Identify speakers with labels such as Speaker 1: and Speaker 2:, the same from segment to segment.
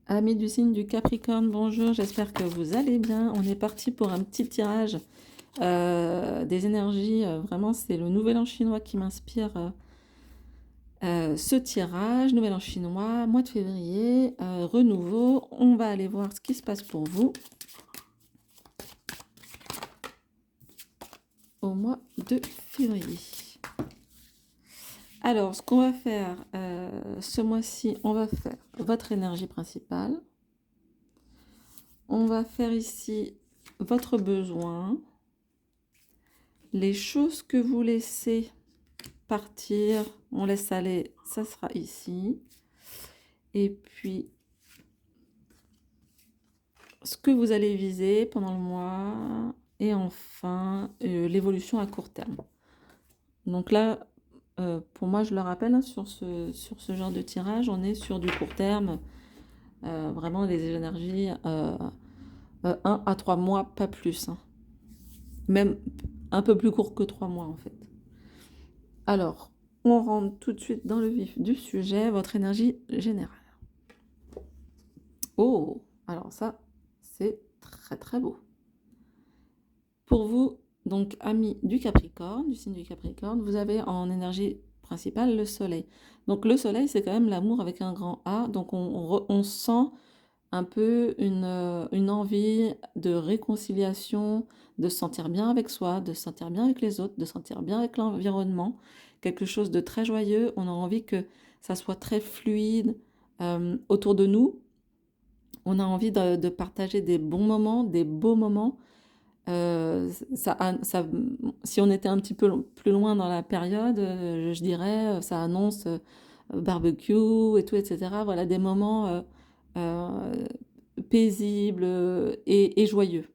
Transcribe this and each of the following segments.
Speaker 1: Amis du signe du Capricorne, bonjour, j'espère que vous allez bien. On est parti pour un petit tirage des énergies. Vraiment, c'est le Nouvel An chinois qui m'inspire ce tirage. Nouvel An chinois, mois de février, renouveau. On va aller voir ce qui se passe pour vous au mois de février. Alors, ce qu'on va faire ce mois-ci, on va faire votre énergie principale. On va faire ici votre besoin, les choses que vous laissez partir, on laisse aller, ça sera ici. Et puis, ce que vous allez viser pendant le mois. Et enfin, l'évolution à court terme. Donc là, pour moi, je le rappelle, hein, sur ce genre de tirage, on est sur du court terme. Vraiment des énergies 1 à 3 mois, pas plus. Hein. Même un peu plus court que 3 mois, en fait. Alors, on rentre tout de suite dans le vif du sujet, votre énergie générale. Oh, alors ça, c'est très très beau. Pour vous, donc amis du Capricorne, du signe du Capricorne, vous avez en énergie principale le soleil. Donc le soleil, c'est quand même l'amour avec un grand A, donc on sent un peu une envie de réconciliation, de se sentir bien avec soi, de se sentir bien avec les autres, de se sentir bien avec l'environnement, quelque chose de très joyeux. On a envie que ça soit très fluide autour de nous. On a envie de partager des bons moments, des beaux moments. Si on était un petit peu plus loin dans la période, je dirais, ça annonce barbecue et tout, etc. Voilà, des moments euh, paisibles et joyeux.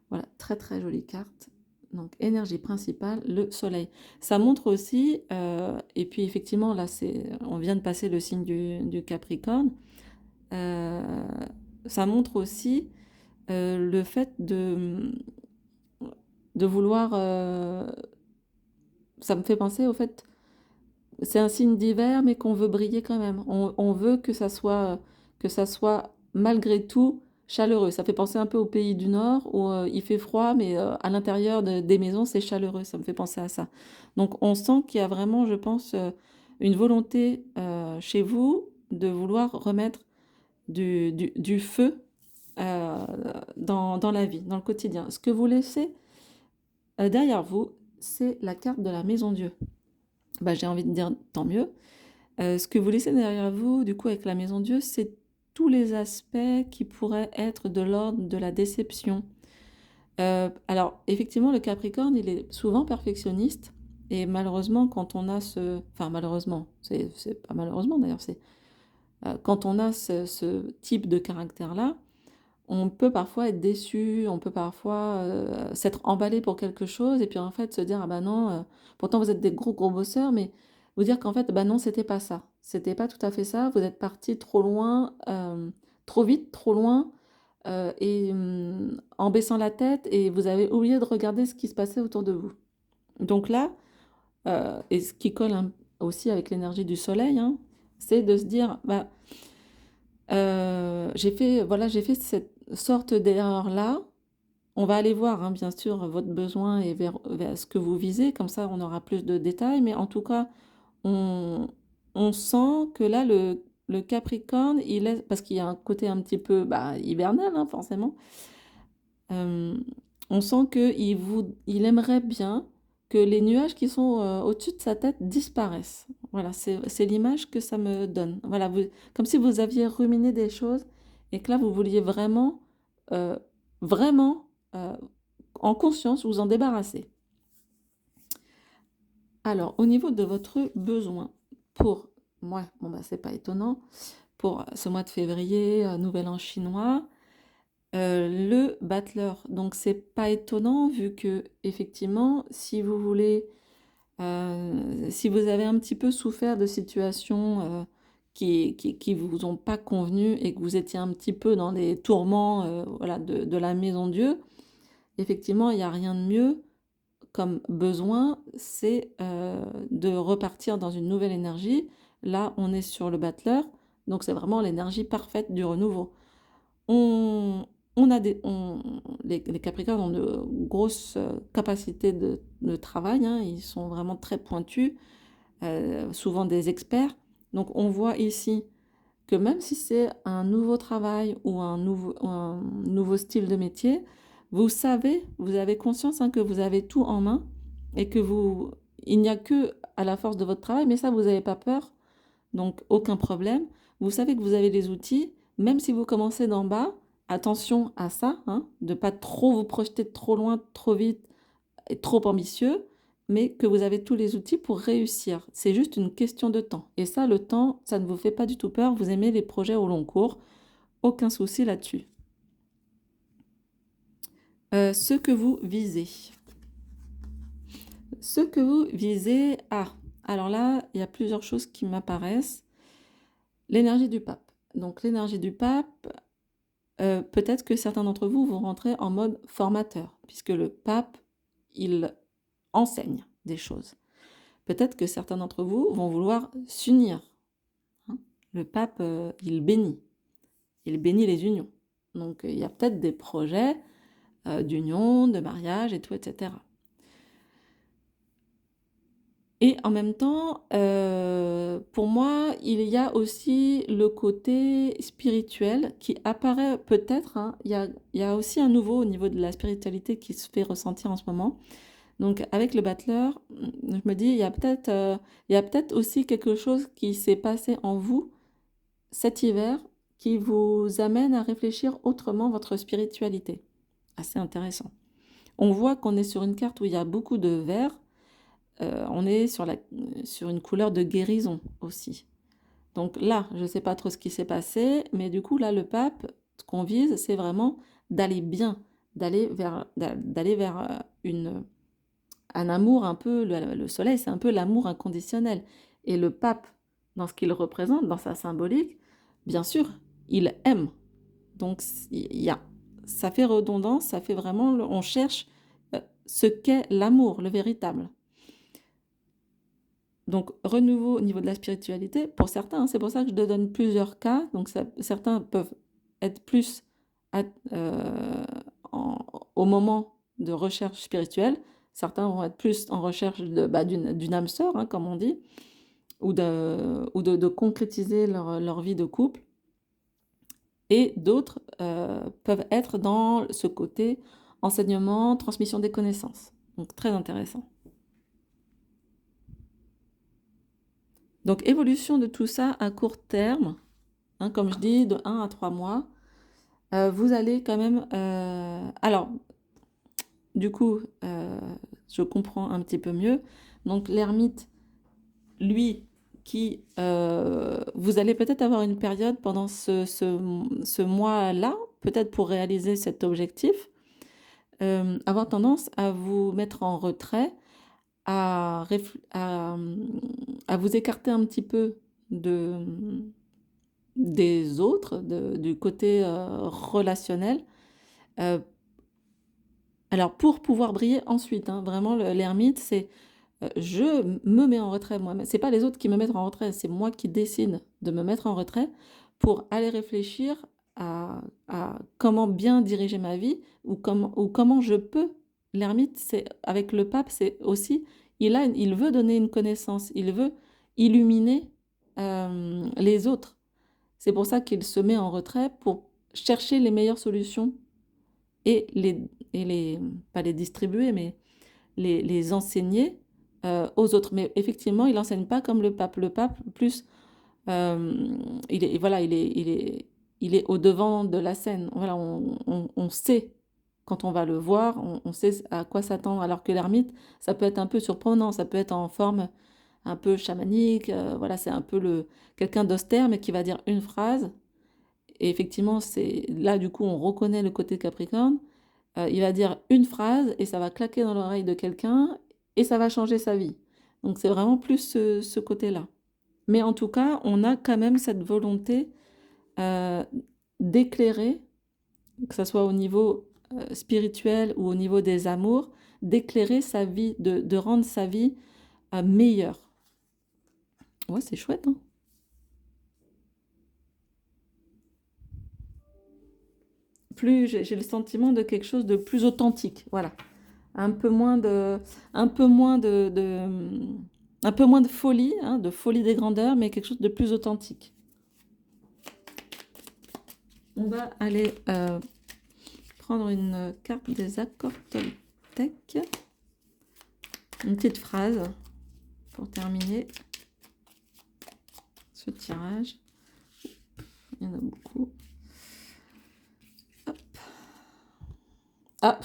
Speaker 1: Voilà, très très jolie carte. Donc, énergie principale, le soleil. Ça montre aussi, et puis effectivement, là, on vient de passer le signe du Capricorne. Ça montre aussi le fait de vouloir... ça me fait penser au fait, c'est un signe d'hiver, mais qu'on veut briller quand même. On veut que ça soit malgré tout chaleureux. Ça fait penser un peu au pays du Nord où il fait froid, mais à l'intérieur des maisons, c'est chaleureux. Ça me fait penser à ça. Donc on sent qu'il y a vraiment, je pense, une volonté chez vous de vouloir remettre du feu dans la vie, dans le quotidien. Ce que vous laissez derrière vous, c'est la carte de la maison Dieu. Bah, j'ai envie de dire tant mieux. Ce que vous laissez derrière vous, du coup, avec la maison Dieu, c'est tous les aspects qui pourraient être de l'ordre de la déception. Alors, effectivement, le Capricorne, il est souvent perfectionniste. Et malheureusement, quand on a ce... Enfin, malheureusement, c'est pas malheureusement d'ailleurs, c'est... quand on a ce type de caractère-là, on peut parfois être déçu, on peut parfois s'être emballé pour quelque chose et puis en fait se dire ah bah non, pourtant vous êtes des gros gros bosseurs, mais vous dire qu'en fait bah non c'était pas ça, c'était pas tout à fait ça, vous êtes parti trop loin, trop vite, trop loin et en baissant la tête et vous avez oublié de regarder ce qui se passait autour de vous. Donc là, et ce qui colle aussi avec l'énergie du soleil, hein, c'est de se dire bah j'ai fait cette sorte d'erreur-là. On va aller voir, hein, bien sûr, votre besoin et vers ce que vous visez, comme ça on aura plus de détails, mais en tout cas, on, on sent que là, le Capricorne, parce qu'il y a un côté un petit peu bah, hivernal, hein, forcément, euh, on sent qu'il aimerait bien que les nuages qui sont au-dessus de sa tête disparaissent. Voilà, c'est l'image que ça me donne. Voilà, comme si vous aviez ruminé des choses et que là, vous vouliez vraiment, euh, vraiment, en conscience, vous en débarrasser. Alors, au niveau de votre besoin, pour moi, bon bah c'est pas étonnant, pour ce mois de février, Nouvel An chinois, le battleur. Donc c'est pas étonnant vu que effectivement, si vous voulez, si vous avez un petit peu souffert de situations qui vous ont pas convenu et que vous étiez un petit peu dans les tourments voilà, de la maison Dieu, effectivement, il n'y a rien de mieux comme besoin, c'est de repartir dans une nouvelle énergie. Là, on est sur le battleur. Donc c'est vraiment l'énergie parfaite du renouveau. On a les Capricornes ont de grosses capacités de travail, hein, ils sont vraiment très pointus, souvent des experts. Donc on voit ici que même si c'est un nouveau travail ou un nouveau style de métier, vous savez, vous avez conscience, hein, que vous avez tout en main et que il n'y a que à la force de votre travail, mais ça, vous n'avez pas peur, donc aucun problème. Vous savez que vous avez les outils, même si vous commencez d'en bas, attention à ça, hein, de ne pas trop vous projeter trop loin, trop vite et trop ambitieux, mais que vous avez tous les outils pour réussir. C'est juste une question de temps. Et ça, le temps, ça ne vous fait pas du tout peur. Vous aimez les projets au long cours. Aucun souci là-dessus. Ce que vous visez. Ce que vous visez... Ah, alors là, il y a plusieurs choses qui m'apparaissent. L'énergie du pape. Donc l'énergie du pape, peut-être que certains d'entre vous vont rentrer en mode formateur, puisque le pape, il enseigne des choses. Peut-être que certains d'entre vous vont vouloir s'unir. Hein. Le pape, il bénit les unions. Donc il y a peut-être des projets d'union, de mariage et tout, etc. Et en même temps, pour moi, il y a aussi le côté spirituel qui apparaît peut-être, hein. Il y a aussi un nouveau au niveau de la spiritualité qui se fait ressentir en ce moment. Donc avec le battleur, je me dis, il y a peut-être aussi quelque chose qui s'est passé en vous cet hiver qui vous amène à réfléchir autrement votre spiritualité. Assez intéressant. On voit qu'on est sur une carte où il y a beaucoup de vert. On est sur une couleur de guérison aussi. Donc là, je ne sais pas trop ce qui s'est passé, mais du coup, là, le pape, ce qu'on vise, c'est vraiment d'aller bien, d'aller vers un amour un peu, le soleil, c'est un peu l'amour inconditionnel. Et le pape, dans ce qu'il représente, dans sa symbolique, bien sûr, il aime. Donc, ça fait redondance, ça fait vraiment, on cherche ce qu'est l'amour, le véritable. Donc, renouveau au niveau de la spiritualité, pour certains, hein, c'est pour ça que je donne plusieurs cas. Donc, certains peuvent être plus au moment de recherche spirituelle. Certains vont être plus en recherche d'une âme sœur, hein, comme on dit, ou de concrétiser leur vie de couple. Et d'autres peuvent être dans ce côté enseignement, transmission des connaissances. Donc, très intéressant. Donc, évolution de tout ça à court terme, hein, comme je dis, de 1 à 3 mois. Vous allez quand même... alors, du coup, je comprends un petit peu mieux. Donc, l'ermite, lui, vous allez peut-être avoir une période pendant ce mois-là, peut-être pour réaliser cet objectif, avoir tendance à vous mettre en retrait, à vous écarter un petit peu des autres, du côté relationnel, alors pour pouvoir briller ensuite, hein, vraiment l'ermite, c'est je me mets en retrait moi-même. C'est pas les autres qui me mettent en retrait, c'est moi qui décide de me mettre en retrait pour aller réfléchir à comment bien diriger ma vie ou comment je peux. L'ermite, c'est avec le pape, c'est aussi il veut donner une connaissance, il veut illuminer les autres. C'est pour ça qu'il se met en retrait pour chercher les meilleures solutions et pas les distribuer, mais les enseigner aux autres. Mais effectivement, il n'enseigne pas comme le pape. Le pape, plus, voilà, il est au-devant de la scène. Voilà, on sait, quand on va le voir, on sait à quoi s'attendre. Alors que l'ermite, ça peut être un peu surprenant, ça peut être en forme un peu chamanique. Voilà, c'est un peu quelqu'un d'austère, mais qui va dire une phrase. Et effectivement, c'est là, du coup, on reconnaît le côté Capricorne. Il va dire une phrase et ça va claquer dans l'oreille de quelqu'un et ça va changer sa vie. Donc c'est vraiment plus ce côté-là. Mais en tout cas, on a quand même cette volonté d'éclairer, que ce soit au niveau spirituel ou au niveau des amours, d'éclairer sa vie, de rendre sa vie meilleure. Ouais, c'est chouette, hein. j'ai le sentiment de quelque chose de plus authentique, voilà. Un peu moins de, un peu moins un peu moins de folie des grandeurs, mais quelque chose de plus authentique. On va aller prendre une carte des accords Toltec. Une petite phrase pour terminer ce tirage. Il y en a beaucoup. Hop. Ah,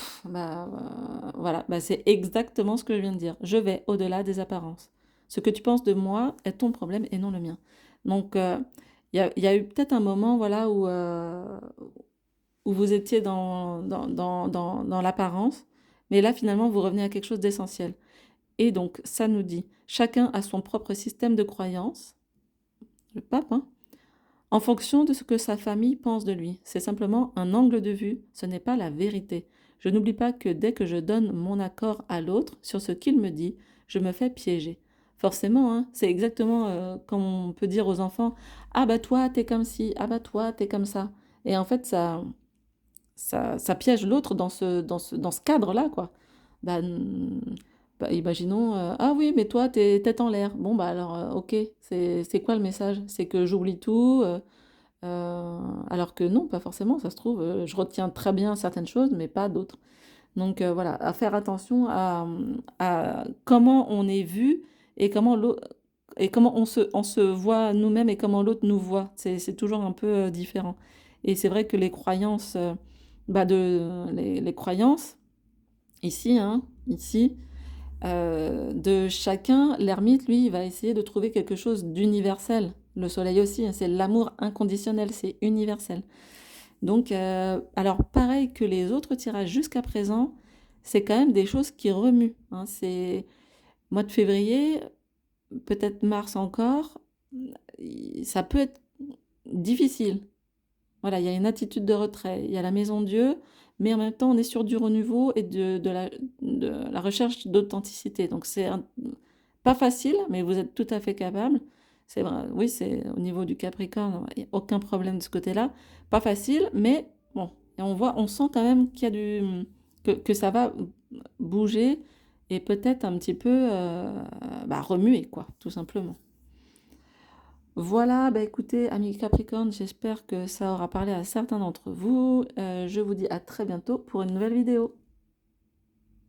Speaker 1: voilà, c'est exactement ce que je viens de dire. Je vais au-delà des apparences. Ce que tu penses de moi est ton problème et non le mien. Donc, il y a eu peut-être un moment, voilà, où vous étiez dans l'apparence, mais là, finalement, vous revenez à quelque chose d'essentiel. Et donc, ça nous dit, chacun a son propre système de croyance, le pape, hein, en fonction de ce que sa famille pense de lui. C'est simplement un angle de vue, ce n'est pas la vérité. Je n'oublie pas que dès que je donne mon accord à l'autre sur ce qu'il me dit, je me fais piéger. Forcément, hein, c'est exactement comme on peut dire aux enfants, ah bah toi t'es comme ci, ah bah toi t'es comme ça. Et en fait, ça piège l'autre dans ce cadre-là, quoi. Bah, imaginons, ah oui, mais toi, t'es tête en l'air. Bon, bah alors, ok, c'est quoi le message? C'est que j'oublie tout, alors que non, pas forcément, ça se trouve, je retiens très bien certaines choses, mais pas d'autres. Donc voilà, à faire attention à comment on est vu et et comment on se voit nous-mêmes et comment l'autre nous voit. C'est toujours un peu différent. Et c'est vrai que les croyances, les croyances, ici, hein, ici, de chacun, l'ermite, lui, il va essayer de trouver quelque chose d'universel. Le soleil aussi, hein, c'est l'amour inconditionnel, c'est universel. Donc, alors pareil que les autres tirages jusqu'à présent, c'est quand même des choses qui remuent, hein. C'est mois de février, peut-être mars encore, ça peut être difficile. Voilà, il y a une attitude de retrait, il y a la maison Dieu, mais en même temps, on est sur du renouveau et de la recherche d'authenticité. Donc, pas facile, mais vous êtes tout à fait capable. C'est vrai, oui, c'est au niveau du Capricorne, il n'y a aucun problème de ce côté-là. Pas facile, mais bon, et on sent quand même qu'il y a que ça va bouger et peut-être un petit peu remuer, quoi, tout simplement. Voilà, bah écoutez, amis Capricorne, j'espère que ça aura parlé à certains d'entre vous. Je vous dis à très bientôt pour une nouvelle vidéo.